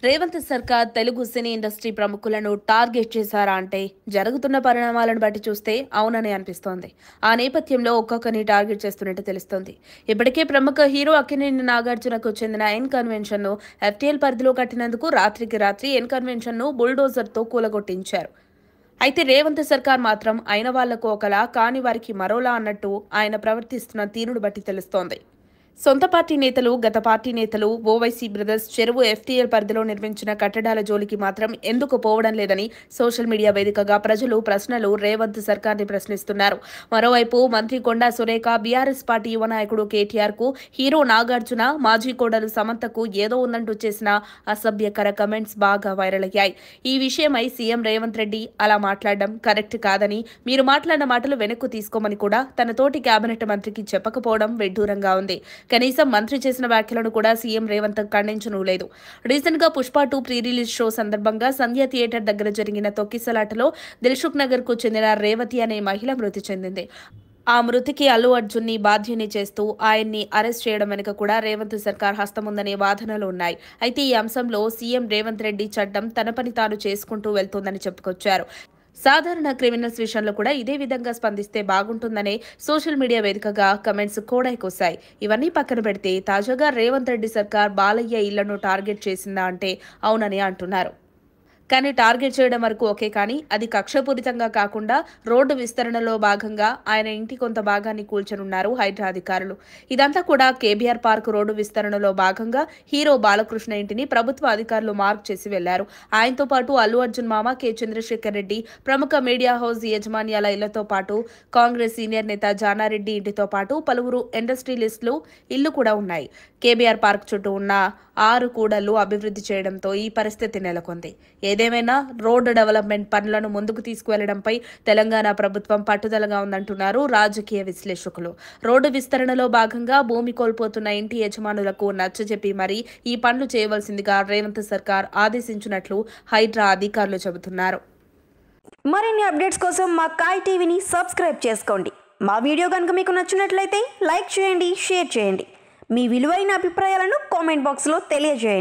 రేవంత్ సర్కార్ Telugu cine industry ప్రముఖులను target చేశారా అంటే జరుగుతున్న పరిణామాలను బట్టి చూస్తే అవునని అనిపిస్తోంది. ఆ నేపథ్యంలో ఒక్కొక్కరిని టార్గెట్ చేస్తున్నట్టు తెలుస్తోంది. ఇప్పటికే ప్రముఖ హీరో అక్కినేని నాగార్జునకు చెందిన ఎన్ కన్వెన్షన్ ను ఎఫ్టీఎల్ పరిధిలో కట్టినందుకు రాత్రికి రాత్రి ఎన్ కన్వెన్షన్ ను బుల్డోజర్తో కూలగొట్టించారు. అయితే రేవంత్ సర్కార్ మాత్రం అయిన వాళ్లకు ఒకలా కాని వారికి మరోలా అన్నట్టు ఆయన ప్రవర్తిస్తున్న తీరును బట్టి తెలుస్తోంది. సొంత పార్టీ నేతలు, గత పార్టీ నేతలు, ఓవైసీ బ్రదర్స్ చెరువు ఎఫ్టీఎల్ పరిధిలో నిర్మించిన కట్టడాల జోలికి మాత్రం ఎందుకు పోవడం లేదని సోషల్ మీడియా వేదికగా ప్రజలు ప్రశ్నలు రేవంత్ సర్కార్ని ప్రశ్నిస్తున్నారు. మరోవైపు మంత్రి కొండా సురేఖ, బీఆర్ఎస్ పార్టీ యువ నాయకుడు కేటీఆర్ కు, హీరో నాగార్జున, మాజీ కోడలు సమంతకు ఏదో ఉందంటూ చేసిన అసభ్యకర కమెంట్స్ బాగా వైరల్ అయ్యాయి. ఈ విషయమై సీఎం రేవంత్ రెడ్డి అలా మాట్లాడడం కరెక్ట్ కాదని, మీరు మాట్లాడిన మాటలు వెనక్కు తీసుకోమని కూడా తన తోటి కేబినెట్ మంత్రికి చెప్పకపోవడం విడ్డూరంగా ఉంది. కనీసం మంత్రి చేసిన వ్యాఖ్యలను కూడా సీఎం రేవంత్ ఖండించనూ లేదు. రీసెంట్ గా పుష్ప 2 ప్రీ రిలీజ్ షో సందర్భంగా సంధ్య థియేటర్ దగ్గర జరిగిన తొక్కిసలాటలో దిల్సుఖ్ నగర్ కు చెందిన రేవతి అనే మహిళ మృతి చెందింది. ఆ మృతికి అల్లు అర్జున్ ని బాధ్యుని చేస్తూ ఆయన్ని అరెస్ట్ చేయడం వెనుక కూడా రేవంత్ సర్కార్ హస్తముందనే వాదనలు ఉన్నాయి. అయితే ఈ అంశంలో సీఎం రేవంత్ రెడ్డి చట్టం తన పని తాను చేసుకుంటూ వెళ్తోందని చెప్పుకొచ్చారు. సాధారణ క్రిమినల్స్ విషయంలో కూడా ఇదే విధంగా స్పందిస్తే బాగుంటుందనే సోషల్ మీడియా వేదికగా కమెంట్స్ కూడా కోసాయి. ఇవన్నీ పక్కన పెడితే తాజాగా రేవంత్ రెడ్డి సర్కార్ బాలయ్య ఇళ్లను టార్గెట్ చేసిందా అంటే అవునని అంటున్నారు. కానీ టార్గెట్ చేయడం వరకు ఓకే, కానీ అది కక్షపూరితంగా కాకుండా రోడ్డు విస్తరణలో భాగంగా ఆయన ఇంటి కొంత భాగాన్ని కూల్చనున్నారు హైడ్రా అధికారులు. ఇదంతా కూడా కేబీఆర్ పార్క్ రోడ్డు విస్తరణలో భాగంగా హీరో బాలకృష్ణ ఇంటిని ప్రభుత్వ అధికారులు మార్క్ చేసి వెళ్లారు. ఆయనతో పాటు అల్లు అర్జున్ మామ కె చంద్రశేఖర్ రెడ్డి, ప్రముఖ మీడియా హౌస్ యజమాన్యాల ఇళ్లతో పాటు కాంగ్రెస్ సీనియర్ నేత జానారెడ్డి ఇంటితో పాటు పలువురు ఇండస్ట్రియలిస్టులు ఇళ్లు కూడా ఉన్నాయి. కేబీఆర్ పార్క్ చుట్టూ ఉన్న 6 కూడళ్లు అభివృద్ధి చేయడంతో ఈ పరిస్థితి నెలకొంది. ఏదేమైనా రోడ్డు డెవలప్మెంట్ పనులను ముందుకు తీసుకువెళ్లడంపై తెలంగాణ ప్రభుత్వం పట్టుదలగా ఉందంటున్నారు రాజకీయ విశ్లేషకులు. రోడ్డు విస్తరణలో భాగంగా భూమి కోల్పోతున్న ఇంటి యజమానులకు నచ్చజెప్పి మరీ ఈ పనులు చేయవలసిందిగా రేవంత్ సర్కార్ ఆదేశించినట్లు హైడ్రా అధికారులు చెబుతున్నారు. మరిన్ని అప్డేట్స్ కోసం మా కాయ్ టీవీని సబ్స్క్రైబ్ చేసుకోండి. మా వీడియో కనుక మీకు నచ్చినట్లయితే లైక్ చేయండి, షేర్ చేయండి. మీ విలువైన అభిప్రాయాలను కామెంట్ బాక్స్లో తెలియజేయండి.